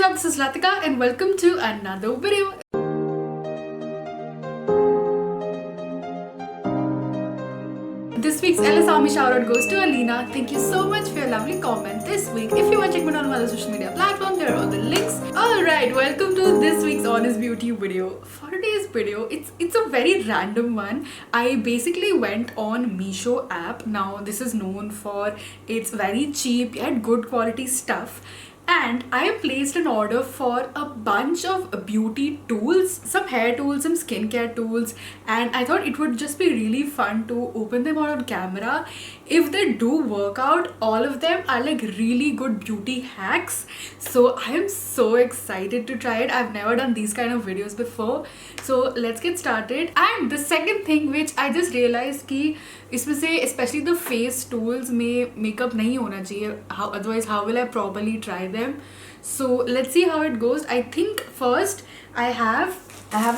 up? This is Latika and welcome to another video. This week's LS Army shoutout goes to Alina. Thank you so much for your lovely comment this week. If you want to check me out on my other social media platforms, there are all the links. Alright, welcome to this week's Honest Beauty video. For today's video, it's a very random one. I basically went on Meesho app. Now this is known for its very cheap yet good quality stuff. And I placed an order for a bunch of beauty tools, some hair tools, some skincare tools, and I thought it would just be really fun to open them out on camera. If they do work out, all of them are like really good beauty hacks. So I am so excited to try it. I've never done these kind of videos before. So let's get started. And the second thing which I just realized कि इसमें से especially the face tools में makeup नहीं होना चाहिए. Otherwise how will I properly try them? So let's see how it goes. I think first I have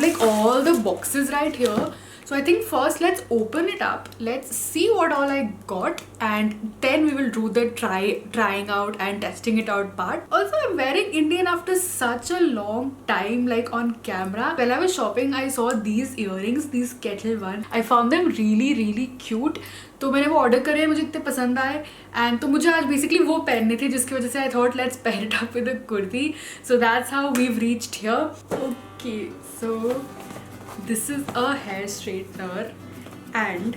like all the boxes right here. So I think first let's open it up. Let's see what all I got and then we will do the trying out and testing it out part. Also, I'm wearing Indian after such a long time, like on camera. When I was shopping, I saw these earrings, these kettle one. I found them really cute. तो मैंने वो order करे, मुझे इतने पसंद आए and तो मुझे आज बेसिकली वो पहनने थे जिसकी वजह से I thought let's pair it up with a kurti. So that's how we've reached here. Okay, so this is a hair straightener and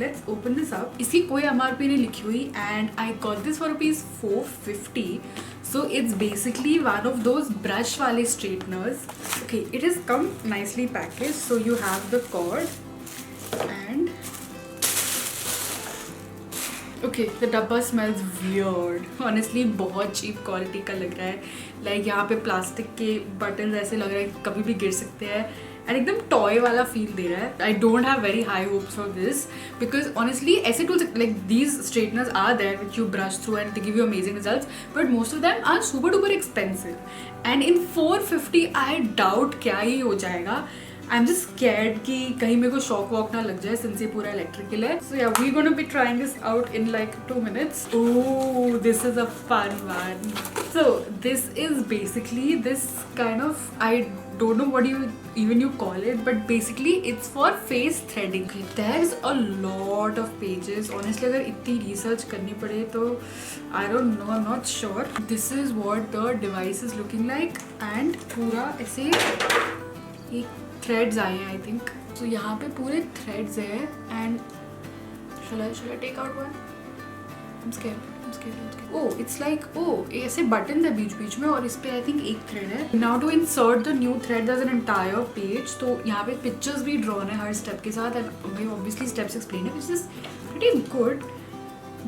let's open this up. इसकी कोई MRP नहीं लिखी हुई and I got this for rupees 450. So it's basically one of those brush वाले straighteners. Okay, it has come nicely packaged. So you have the cord and okay, the डब्बा smells weird. Honestly, बहुत cheap quality का लग रहा है. Like यहाँ पे plastic के बटन ऐसे लग रहा है कभी भी गिर सकते हैं. एंड एकदम टॉय वाला फील दे रहा है. I don't have very high hopes for this because honestly ऐसे tools like these straighteners are there which you brush through and they give you amazing results but most of them are super duper expensive and in 450 I doubt क्या ही हो जाएगा. I am just scared कि कहीं मेरे को shock walk ना लग जाए सिंस ये पूरा इलेक्ट्रिकल है. So yeah we gonna be trying this out in like 2 minutes. Oh, this is a fun one. So this is basically this kind of, I don't know what you call it, but basically it's for face threading. There's a lot of pages. Honestly, अगर इतनी research करनी पड़े तो I don't know, I'm not sure. This is what the device is looking like and पूरा ऐसे एक threads आए हैं I think. So यहाँ पे पूरे threads हैं and shall I take out one? I'm scared. Oh, it's like ऐसे buttons है बीच में और इस पे I think एक thread है. Now to insert the new thread, there's an entire page. तो यहाँ पे pictures भी drawn है हर step के साथ and भाई obviously steps explained है, which is pretty good.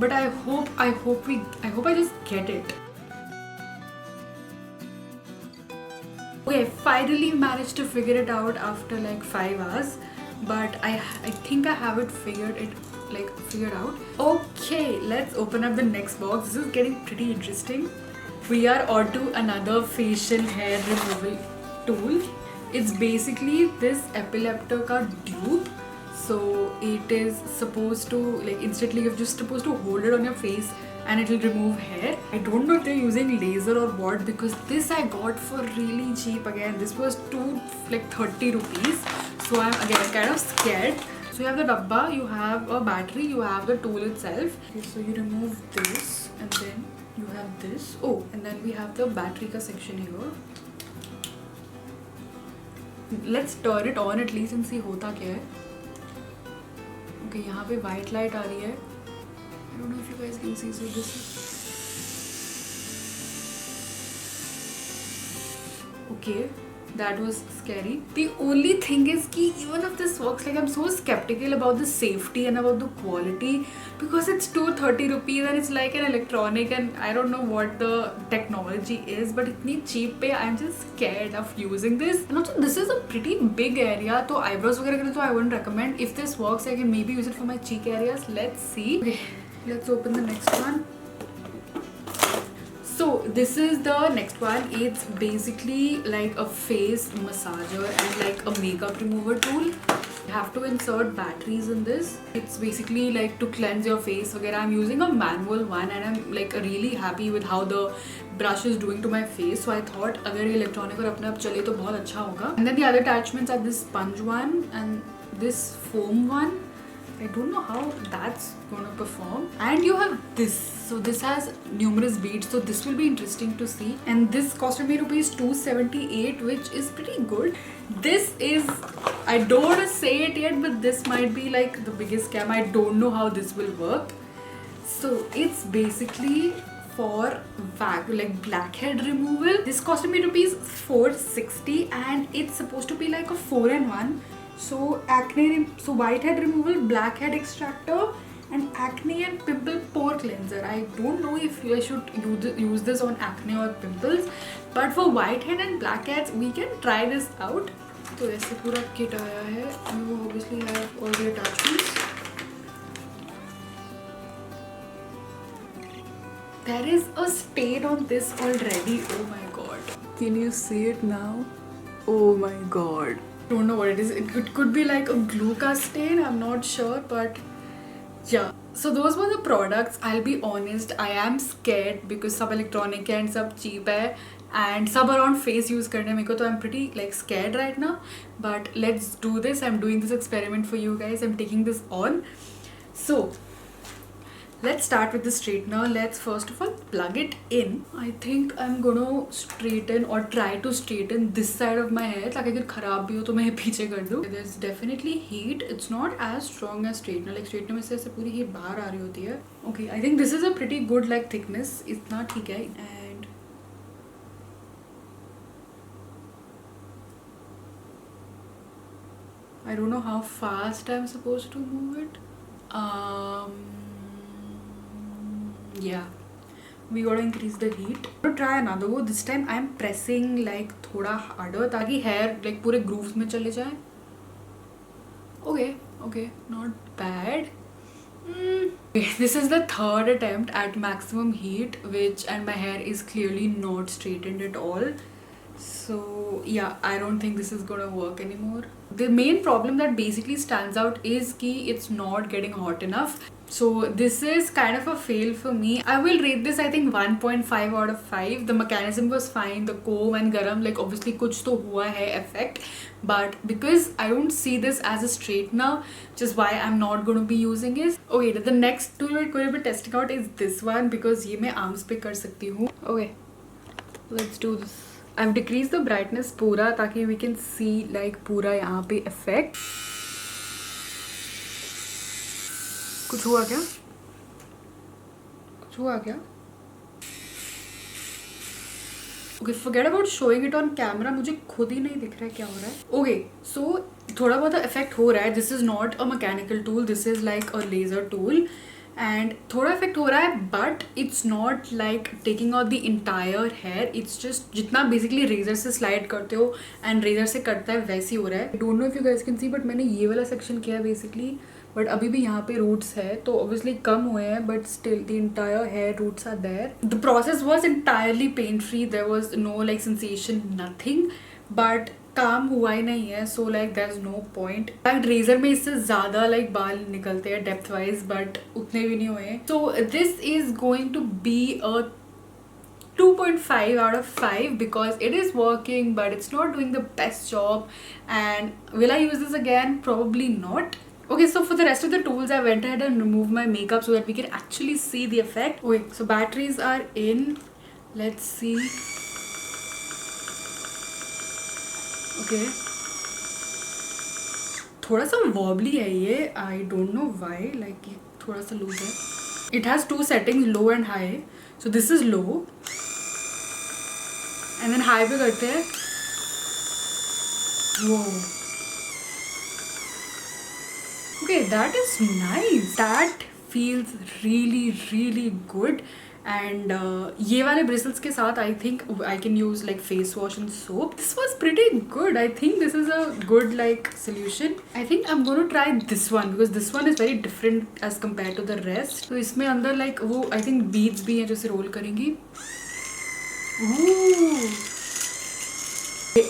But I hope I just get it. Okay, I finally managed to figure it out after like 5 hours. But I think I have it figured out. Okay, let's open up the next box. This is getting pretty interesting. We are on to another facial hair removal tool. It's basically this Epileptor ka dupe. So it is supposed to like instantly you're just supposed to hold it on your face and it will remove hair. I don't know if they're using laser or what because this I got for really cheap. Again, this was 30 rupees. So I'm again kind of scared. So you have the dabba, you have a battery, you have the tool itself. Okay, so you remove this and then you have this. Oh, and then we have the battery ka section here. Let's turn it on at least and see hota kya hai. Okay, यहाँ पे white light आ रही है. I don't know if you guys can see. So this is okay. That was scary. The only thing is कि even if this works, like I'm so skeptical about the safety and about the quality because it's 230 rupees and it's like an electronic and I don't know what the technology is but इतनी cheap पे I'm just scared of using this. And also this is a pretty big area तो eyebrows वगैरह के लिए तो I wouldn't recommend. If this works I can maybe use it for my cheek areas. Let's see. Okay, let's open the next one. So this is the next one. It's basically like a face massager and like a makeup remover tool. You have to insert batteries in this. It's basically like to cleanse your face वगैरह. I'm using a manual one and I'm like really happy with how the brush is doing to my face. So I thought अगर ये electronic और अपने आप चले तो बहुत अच्छा होगा. And then the other attachments are this sponge one and this foam one. I don't know how that's gonna perform. And you have this. So this has numerous beads. So this will be interesting to see. And this costed me rupees 278, which is pretty good. This is, I don't want to say it yet, but this might be like the biggest scam. I don't know how this will work. So it's basically for like blackhead removal. This costed me rupees 460 and it's supposed to be like a 4-in-1. So whitehead removal, blackhead extractor and acne and pimple pore cleanser. I don't know if I should use this on acne or pimples, but for whitehead and blackheads we can try this out. तो ऐसे पूरा kit आया है. You obviously have all the attachments. There is a stain on this already. Oh my god. Can you see it now? Oh my god. Don't know what it is. It could be like a gluca stain. I'm not sure, but yeah. So those were the products. I'll be honest, I am scared because सब electronic है and सब cheap है and सब around face use करने मेरे को तो I'm pretty like scared right now. But let's do this. I'm doing this experiment for you guys. I'm taking this on. So let's start with the straightener. Let's first of all plug it in. I think I'm gonna straighten or try to straighten this side of my hair ताकि अगर खराब भी हो तो मैं पीछे कर दूँ. There's definitely heat. It's not as strong as straightener. Like straightener में से ऐसे पूरी heat बाहर आ रही होती है. Okay, I think this is a pretty good like thickness. इतना ठीक है. And I don't know how fast I'm supposed to move it. Yeah, we gotta increase the heat. To try another go. This time I'm pressing like थोड़ा harder ताकि hair like पूरे grooves में चले जाए. Okay, not bad. This is the third attempt at maximum heat, and my hair is clearly not straightened at all. So yeah, I don't think this is gonna work anymore. The main problem that basically stands out is कि it's not getting hot enough. So this is kind of a fail for me. I will rate this I think 1.5 out of 5. The mechanism was fine. The comb and garam, like obviously कुछ तो हुआ है effect, but because I don't see this as a straightener, which is why I'm not going to be using it. Okay, the next tool we're going to be testing out is this one because ये मैं arms पे कर सकती हूँ. Okay, let's do this. I've decreased the brightness पूरा ताकि we can see like पूरा यहाँ पे effect. कुछ हुआ क्या? Okay, forget about showing it on camera. मुझे खुद ही नहीं दिख रहा है क्या हो रहा है. Okay, so थोड़ा बहुत effect हो रहा है. This is not a mechanical tool. This is like a laser tool. And थोड़ा effect हो रहा है, but it's not like taking out the entire hair. It's just जितना basically razor से slide करते हो and razor से कटता है वैसे ही हो रहा है. I don't know if you guys can see, but मैंने ये वाला section किया है basically. But अभी भी यहाँ पे roots है तो obviously कम हुए हैं, but still the entire hair roots are there. The process was entirely pain free. There was no like sensation, nothing. But काम हुआ ही नहीं है, so like there's no point. Like razor में इससे ज़्यादा like बाल निकलते हैं depth wise, but उतने भी नहीं हुए. So this is going to be a 2.5 out of 5 because it is working, but it's not doing the best job. And will I use this again? Probably not. Okay, so for the rest of the tools, I went ahead and removed my makeup so that we can actually see the effect. Okay, so batteries are in. Let's see. Okay. थोड़ा सा wobbly है ये. I don't know why. Like ये थोड़ा सा loose है. It has two settings, low and high. So this is low. And then high पे करते हैं. Whoa. Okay, that is nice. That feels really good. And ये वाले bristles के साथ I think I can use like face wash and soap. This was pretty good. I think this is a good like solution. I think I'm going to try this one because this one is very different as compared to the rest. तो इसमें अंदर like वो I think beads भी हैं जो से roll करेंगी. Ooh.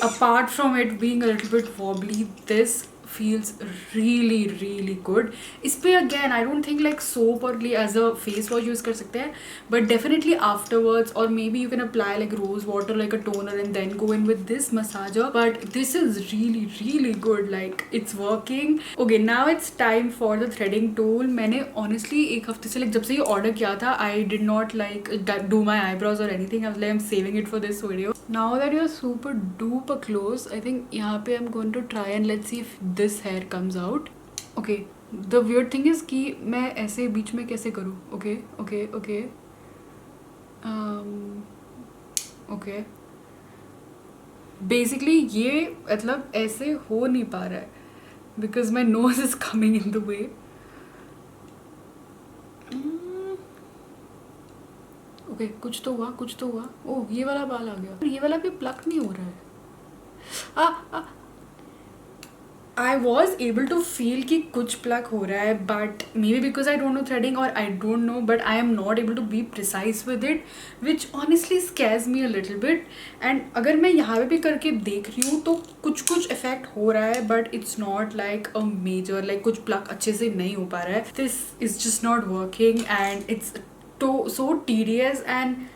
Apart from it being a little bit wobbly, this feels really really good. इस पे again I don't think like soap or as a face wash use कर सकते हैं, but definitely afterwards, or maybe you can apply like rose water like a toner and then go in with this massager. But this is really really good, like it's working. Okay, now it's time for the threading tool. मैंने honestly एक हफ्ते से like जब से ये order किया था, I did not like do my eyebrows or anything. I was like I'm saving it for this video. Now that you're super duper close, I think यहाँ पे I'm going to try and let's see if this hair comes out. Okay, the weird thing is कि मैं ऐसे बीच में कैसे करूँ? Okay, okay, okay. Okay. Basically ये मतलब ऐसे हो नहीं पा रहा है because my nose is coming in the way. Okay कुछ तो हुआ. ओह ये वाला बाल आ गया. ये वाला भी प्लक नहीं हो रहा है. I was able to feel कि कुछ प्लक हो रहा है, but maybe because I don't know threading or I don't know, but I am not able to be precise with it, which honestly scares me a little bit. And अगर मैं यहाँ पे भी करके देख रही हूँ तो कुछ effect हो रहा है, but it's not like a major like कुछ प्लक अच्छे से नहीं हो पा रहा है. This is just not working and it's so tedious and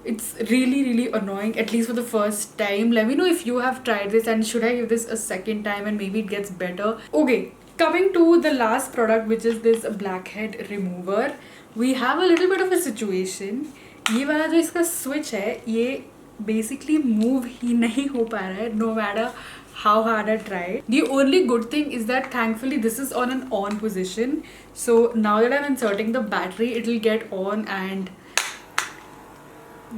it's really really annoying, at least for the first time. Let me know if you have tried this and should I give this a second time and maybe it gets better. Okay, coming to the last product, which is this blackhead remover. We have a little bit of a situation. ये वाला जो इसका switch है ये basically move ही नहीं हो पा रहा है, no matter how hard I tried. The only good thing is that thankfully this is on an on position. So now that I'm inserting the battery, it will get on and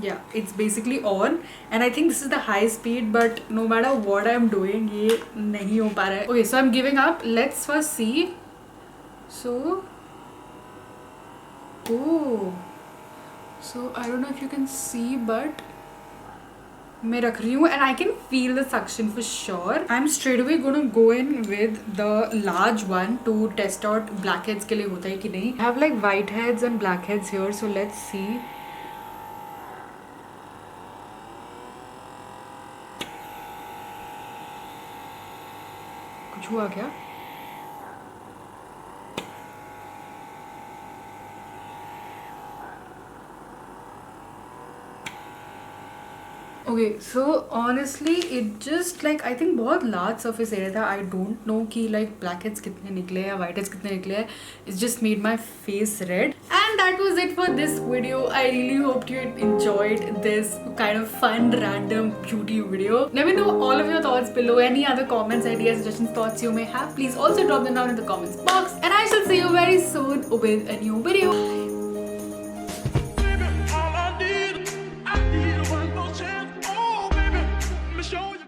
yeah, it's basically on. And I think this is the high speed, but no matter what I'm doing, ये नहीं हो पा रहा है. Okay, so I'm giving up. Let's first see. So, oh, so I don't know if you can see, but मैं रख रही हूँ and I can feel the suction for sure. I'm straight away gonna go in with the large one to test out blackheads के लिए होता है कि नहीं. I have like white heads and blackheads here, so let's see. कुछ हुआ क्या? Okay, so honestly it just like I think बहुत large surface area था. I don't know कि like blackheads कितने निकले या whiteheads कितने निकले हैं. It's just made my face red. And that was it for this video. I really hoped you enjoyed this kind of fun random beauty video. Let me know all of your thoughts below. Any other comments, ideas, suggestions, thoughts you may have, please also drop them down in the comments box. And I shall see you very soon with a new video. Baby, all I need one more chance. Oh, baby, let me show you.